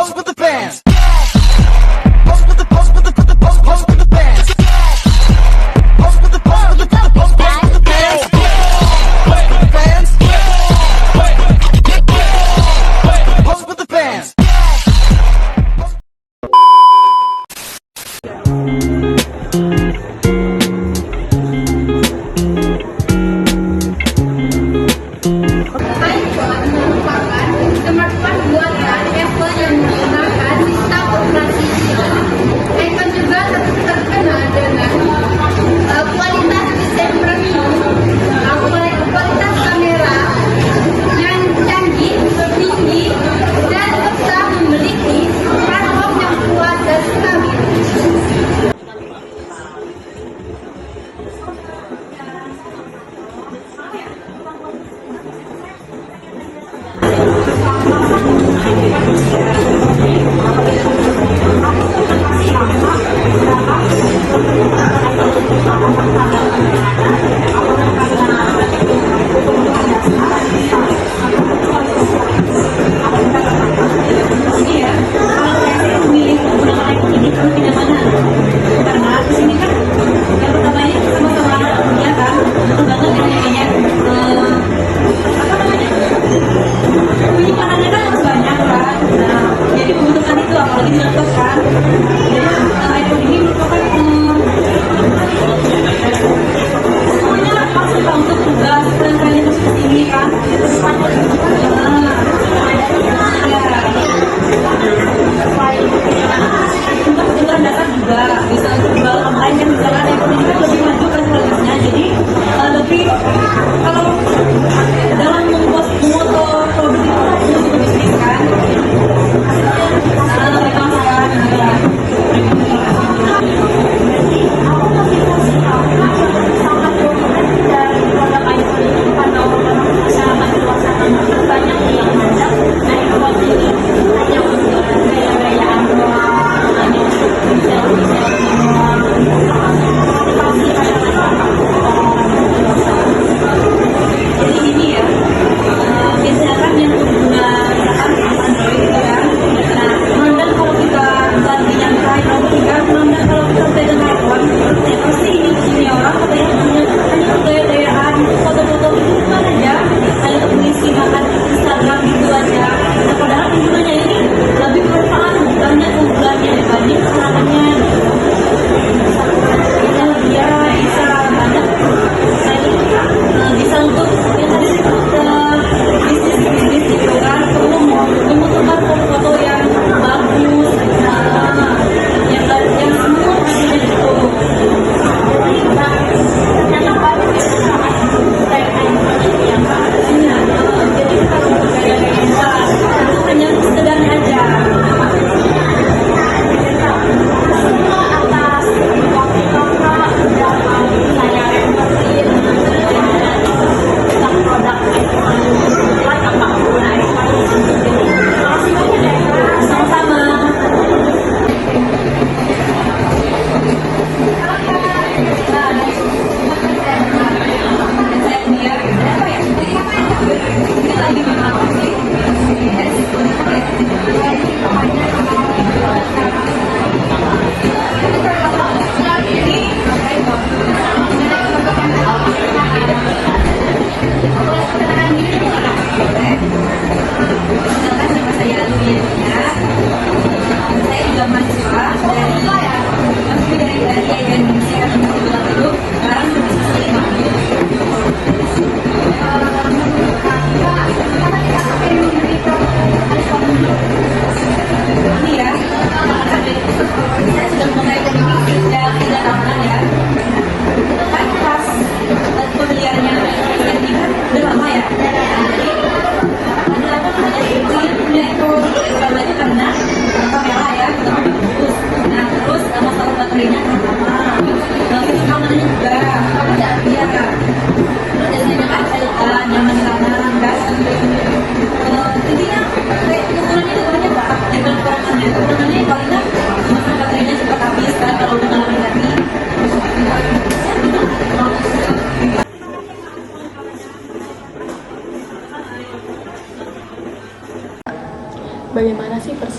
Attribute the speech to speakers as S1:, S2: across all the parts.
S1: pose with the bands. Pose with the pose with the pose with the bands. Pose with the pose with the pose with the bands. Pose with the bands. Pose with the bands.
S2: Smartphone buatan Apple yang menggunakan sistem operasi iPhone juga terkenal dengan kualitas desain premium, kualitas kamera yang canggih, tinggi, dan serta memiliki platform yang kuat dan stabil.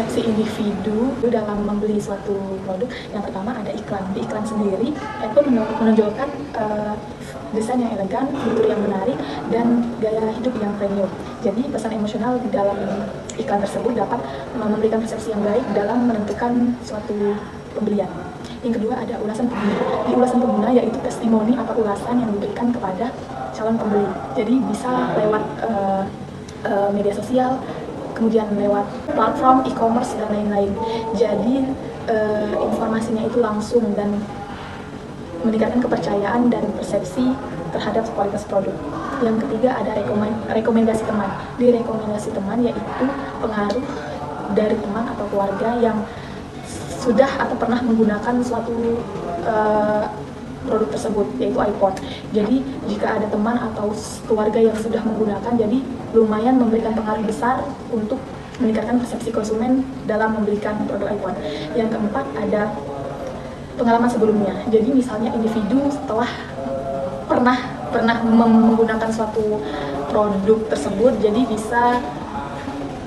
S3: persepsi individu dalam membeli suatu produk. Yang pertama ada iklan. Di iklan sendiri, iPhone menonjolkan desain yang elegan, fitur yang menarik, dan gaya hidup yang premium. Jadi pesan emosional di dalam iklan tersebut dapat memberikan persepsi yang baik dalam menentukan suatu pembelian. Yang kedua ada ulasan pengguna. Di ulasan pengguna yaitu testimoni atau ulasan yang diberikan kepada calon pembeli. Jadi bisa lewat media sosial, kemudian lewat platform e-commerce dan lain-lain. Jadi informasinya itu langsung dan meningkatkan kepercayaan dan persepsi terhadap kualitas produk. Yang ketiga ada rekomendasi teman. Di rekomendasi teman yaitu pengaruh dari teman atau keluarga yang sudah atau pernah menggunakan suatu produk tersebut, yaitu iPhone. Jadi jika ada teman atau keluarga yang sudah menggunakan, jadi lumayan memberikan pengaruh besar untuk meningkatkan persepsi konsumen dalam membelikan produk iPhone. Yang keempat ada pengalaman sebelumnya. Jadi misalnya individu setelah pernah menggunakan suatu produk tersebut, jadi bisa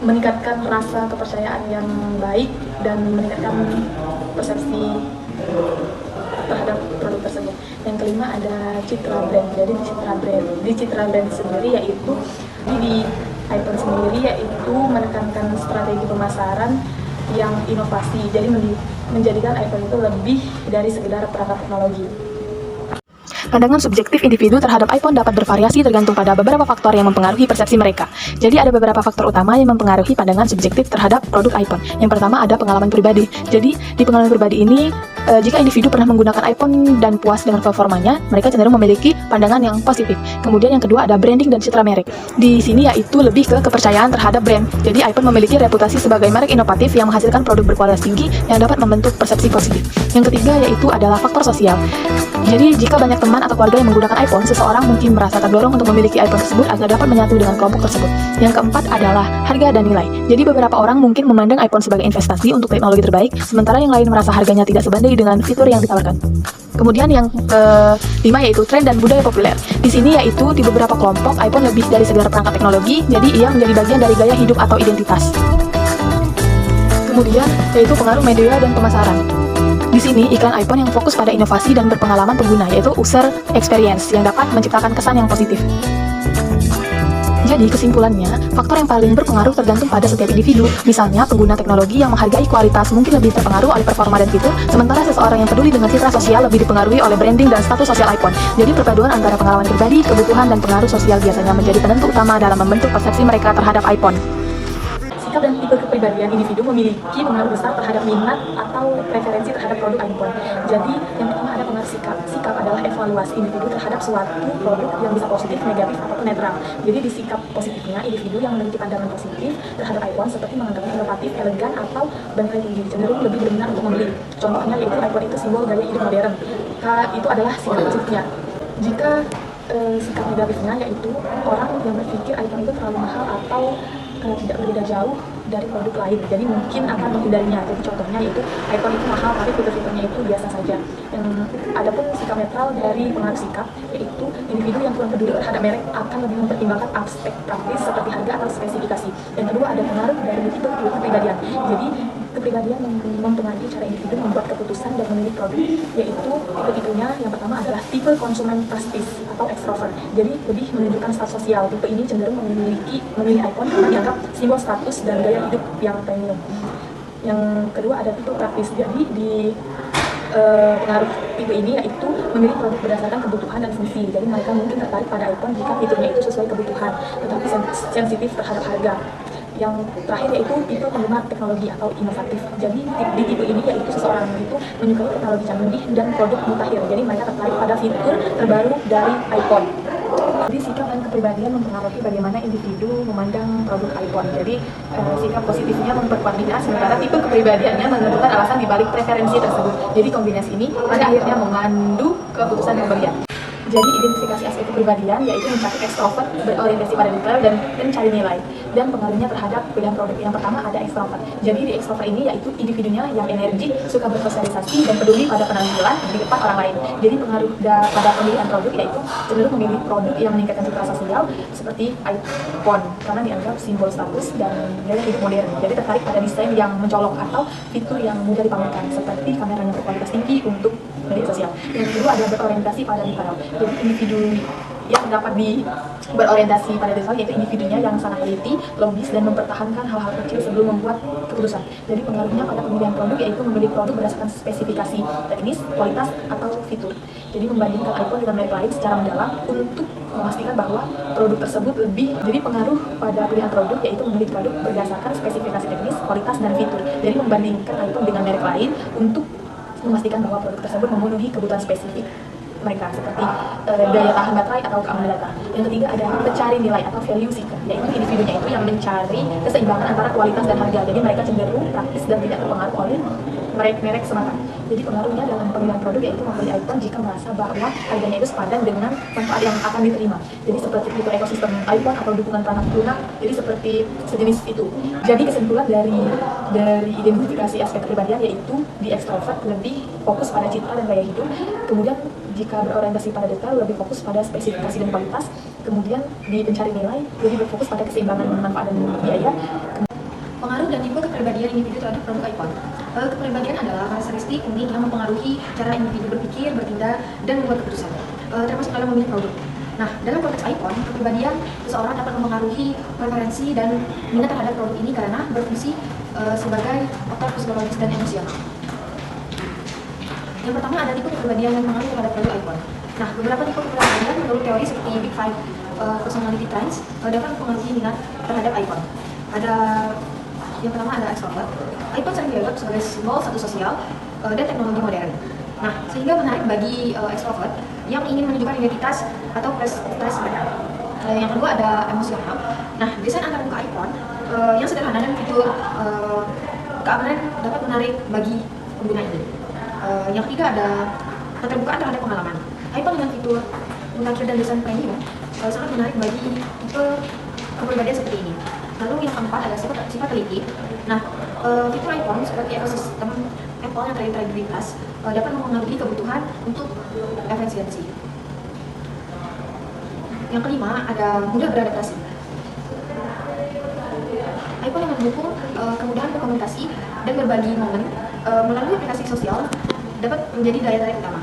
S3: meningkatkan rasa kepercayaan yang baik dan meningkatkan persepsi terhadap produk tersebut. Yang kelima ada citra brand. Jadi di citra brand sendiri yaitu di iPhone sendiri yaitu menekankan strategi pemasaran yang inovasi. Jadi menjadikan iPhone itu lebih dari sekedar perangkat teknologi.
S4: Pandangan subjektif individu terhadap iPhone dapat bervariasi tergantung pada beberapa faktor yang mempengaruhi persepsi mereka. Jadi ada beberapa faktor utama yang mempengaruhi pandangan subjektif terhadap produk iPhone. Yang pertama ada pengalaman pribadi. Jadi di pengalaman pribadi ini, jika individu pernah menggunakan iPhone dan puas dengan performanya, mereka cenderung memiliki pandangan yang positif. Kemudian yang kedua ada branding dan citra merek. Di sini yaitu lebih ke kepercayaan terhadap brand. Jadi iPhone memiliki reputasi sebagai merek inovatif yang menghasilkan produk berkualitas tinggi yang dapat membentuk persepsi positif. Yang ketiga yaitu adalah faktor sosial. Jadi jika banyak teman atau keluarga yang menggunakan iPhone, seseorang mungkin merasa terdorong untuk memiliki iPhone tersebut agar dapat menyatu dengan kelompok tersebut. Yang keempat adalah harga dan nilai. Jadi beberapa orang mungkin memandang iPhone sebagai investasi untuk teknologi terbaik, sementara yang lain merasa harganya tidak sebanding dengan fitur yang ditawarkan. Kemudian yang kelima yaitu tren dan budaya populer. Di sini yaitu di beberapa kelompok iPhone lebih dari sekedar perangkat teknologi, jadi ia menjadi bagian dari gaya hidup atau identitas. Kemudian yaitu pengaruh media dan pemasaran. Di sini iklan iPhone yang fokus pada inovasi dan berpengalaman pengguna, yaitu user experience yang dapat menciptakan kesan yang positif. Jadi kesimpulannya, faktor yang paling berpengaruh tergantung pada setiap individu. Misalnya, pengguna teknologi yang menghargai kualitas mungkin lebih terpengaruh oleh performa dan fitur, sementara seseorang yang peduli dengan citra sosial lebih dipengaruhi oleh branding dan status sosial iPhone. Jadi perpaduan antara pengalaman pribadi, kebutuhan, dan pengaruh sosial biasanya menjadi penentu utama dalam membentuk persepsi mereka terhadap iPhone.
S3: Sikap dan tipe kepribadian individu memiliki pengaruh besar terhadap minat atau preferensi terhadap produk iPhone. Jadi, yang pertama ada pengaruh sikap. Sikap adalah evaluasi individu terhadap suatu produk yang bisa positif, negatif, ataupun netral. Jadi, di sikap positifnya, individu yang memiliki pandangan positif terhadap iPhone seperti menganggapnya inovatif, elegan, atau bernilai tinggi, cenderung lebih berminat untuk membeli. Contohnya yaitu iPhone itu simbol gaya hidup modern. Itu adalah sikap positifnya. Jika sikap negatifnya yaitu orang yang berpikir iPhone itu terlalu mahal atau tidak berbeda jauh dari produk lain, jadi mungkin akan menghindarinya. Jadi contohnya yaitu iPhone itu mahal tapi fitur-fiturnya itu biasa saja. Adapun sikap netral dari pengaruh sikap yaitu individu yang kurang peduli terhadap merek akan lebih mempertimbangkan aspek praktis seperti harga atau spesifikasi. Yang kedua ada pengaruh dari tipe kepribadian. Jadi kepribadian mempengaruhi cara individu membuat keputusan dan memilih produk, yaitu tipe-tipenya yang pertama adalah tipe konsumen prestis atau extrovert. Jadi lebih menunjukkan status sosial. Tipe ini cenderung memilih iPhone karena dianggap simbol status dan gaya hidup yang premium. Yang kedua ada tipe praktis. Jadi di pengaruh tipe ini yaitu memilih produk berdasarkan kebutuhan dan fungsi. Jadi mereka mungkin tertarik pada iPhone jika fiturnya itu sesuai kebutuhan, tetapi sensitif terhadap harga. Yang terakhir yaitu tipe penggemar teknologi atau inovatif. Jadi di tipe ini yaitu seseorang itu menyukai teknologi canggih dan produk mutakhir. Jadi mereka tertarik pada fitur terbaru dari iPhone. Jadi sikap dan kepribadian mempengaruhi bagaimana individu memandang produk iPhone. Jadi sikap positifnya memperkuat minat, sementara tipe kepribadiannya menentukan alasan dibalik preferensi tersebut. Jadi kombinasi ini pada akhirnya memandu keputusan pembelian. Jadi identifikasi aspek kepribadian yaitu mencari extrovert, berorientasi pada detail dan mencari nilai. dan pengaruhnya terhadap pilihan produk. Yang pertama ada extrovert. Jadi di extrovert ini yaitu individunya yang energik, suka bersosialisasi dan peduli pada penampilan di depan orang lain. Jadi pengaruh pada pemilihan produk yaitu cenderung memilih produk yang meningkatkan citra sosial seperti iPhone karena dianggap simbol status dan gaya hidup modern. Jadi tertarik pada desain yang mencolok atau fitur yang mudah dipamerkan seperti kameranya berkualitas tinggi untuk media sosial. Yang kedua ada berorientasi pada detail. Jadi individu yang dapat berorientasi pada detail yaitu individunya yang sangat teliti, logis dan mempertahankan hal-hal kecil sebelum membuat keputusan. Jadi pengaruhnya pada pemilihan produk yaitu memilih produk berdasarkan spesifikasi teknis, kualitas atau fitur. Jadi membandingkan iPhone dengan merek lain secara mendalam untuk memastikan bahwa produk tersebut lebih. Jadi pengaruh pada pilihan produk yaitu memilih produk berdasarkan spesifikasi teknis, kualitas dan fitur. Jadi membandingkan iPhone dengan merek lain untuk memastikan bahwa produk tersebut memenuhi kebutuhan spesifik mereka seperti daya tahan baterai atau keamanan data. Yang ketiga ada pencari nilai atau value seeker, yaitu individunya itu yang mencari keseimbangan antara kualitas dan harga. Jadi mereka cenderung praktis dan tidak terpengaruh oleh merek semata. Jadi pengaruhnya dalam pemilihan produk yaitu membeli iPhone jika merasa bahwa harganya itu sepadan dengan manfaat yang akan diterima. Jadi seperti fitur ekosistem iPhone atau dukungan perangkat lunak. Jadi seperti sejenis itu. Jadi kesimpulan dari identifikasi aspek kepribadian yaitu di extrovert lebih fokus pada citra dan gaya hidup. Kemudian jika berorientasi pada detail lebih fokus pada spesifikasi dan kualitas. Kemudian di pencari nilai jadi berfokus pada keseimbangan manfaat dan biaya.
S5: Pengaruh dan tipe kepribadian individu terhadap produk iPhone. Kepribadian adalah karakteristik unik yang mempengaruhi cara individu berpikir, bertindak, dan membuat keputusan, termasuk dalam memilih produk. Nah, dalam konteks iPhone, kepribadian seseorang dapat mempengaruhi preferensi dan minat terhadap produk ini karena berfungsi sebagai faktor psikologis dan emosional. Yang pertama ada tipe kepribadian yang mempengaruhi terhadap produk iPhone. Nah, beberapa tipe kepribadian menurut teori seperti Big Five personality traits dapat mempengaruhi minat terhadap iPhone. Yang pertama ada extrovert. iPhone sering dianggap sebagai simbol status sosial dan teknologi modern. Nah, sehingga menarik bagi extrovert yang ingin menunjukkan identitas atau prestis mereka. Yang kedua ada emosional. Nah, desain antar muka iPhone yang sederhana dan fitur keamanan dapat menarik bagi pengguna ini. Yang ketiga ada keterbukaan terhadap pengalaman. iPhone dengan fitur mutakhir dan desain premium sangat menarik bagi tipe kepribadian seperti ini. Lalu yang keempat ada sifat teliti. Nah, fitur iPhone seperti ekosistem Apple yang terintegritas dapat mempengaruhi kebutuhan untuk efisiensi. Yang kelima ada mudah beradaptasi. iPhone yang mendukung kemudahan berkomunikasi dan berbagi momen melalui aplikasi sosial dapat menjadi daya tarik utama.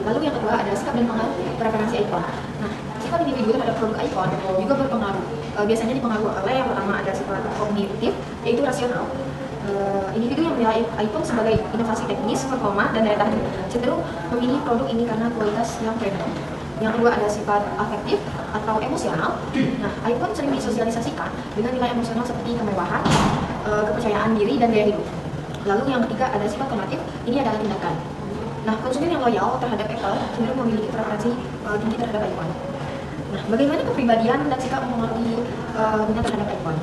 S5: Lalu yang kedua ada sikap dan pengaruh preferensi iPhone. Nah, sifat individu terhadap produk iPhone juga berpengaruh. Biasanya dipengaruhi oleh yang pertama ada sifat kognitif, yaitu rasional. Individu yang menilai iPhone sebagai inovasi teknis, performa, dan daya tahan cenderung memilih produk ini karena kualitas yang premium. Yang kedua ada sifat afektif atau emosional. Nah, iPhone sering disosialisasikan dengan nilai emosional seperti kemewahan, kepercayaan diri, dan gaya hidup. Lalu yang ketiga ada sifat normatif, ini adalah tindakan. Nah, konsumen yang loyal terhadap Apple cenderung memiliki preferensi tinggi terhadap iPhone. Nah, bagaimana kepribadian dan sikap mempengaruhi minat terhadap iPhone?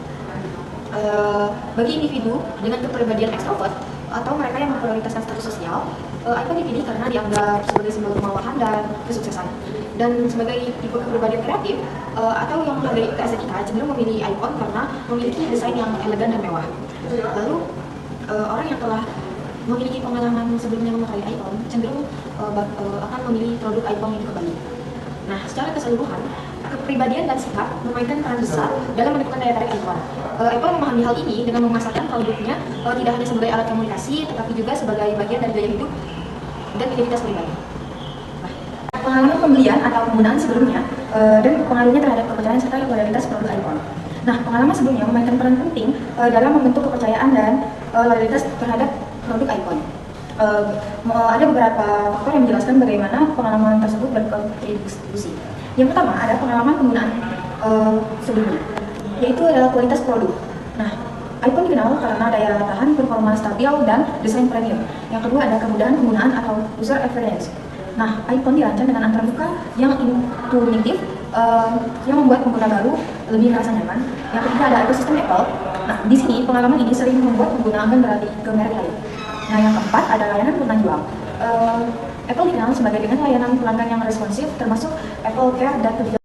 S5: Bagi individu dengan kepribadian ekstrovert atau mereka yang memprioritaskan status sosial, iPhone dipilih karena dianggap sebagai simbol kemewahan dan kesuksesan. Dan sebagai tipe kepribadian kreatif atau yang menghargai estetika cenderung memilih iPhone karena memiliki desain yang elegan dan mewah. Lalu orang yang telah memiliki pengalaman sebelumnya memakai iPhone cenderung akan memilih produk iPhone itu kembali. Nah, secara keseluruhan, kepribadian dan sikap memainkan peran besar dalam menentukan daya tarik iPhone. Apple memahami hal ini dengan memasarkan produknya tidak hanya sebagai alat komunikasi, tetapi juga sebagai bagian dari gaya hidup dan identitas pribadi. Nah, pengalaman pembelian atau penggunaan sebelumnya dan pengaruhnya terhadap kepercayaan serta loyalitas produk iPhone. Nah, pengalaman sebelumnya memainkan peran penting dalam membentuk kepercayaan dan loyalitas terhadap produk iPhone. Ada beberapa faktor yang menjelaskan bagaimana pengalaman tersebut berkontribusi. Yang pertama ada pengalaman penggunaan sebelumnya, yaitu adalah kualitas produk. Nah, iPhone dikenal karena daya tahan, performa stabil, dan desain premium. Yang kedua ada kemudahan penggunaan atau user experience. Nah, iPhone dirancang dengan antarmuka yang intuitif, yang membuat pengguna baru lebih merasa nyaman. Yang ketiga ada ekosistem Apple. Nah, di sini pengalaman ini sering membuat pengguna akan beralih ke merek lain. Nah, yang keempat ada layanan purna jual. Apple dikenal sebagai dengan layanan pelanggan yang responsif, termasuk Apple Care dan kebijakan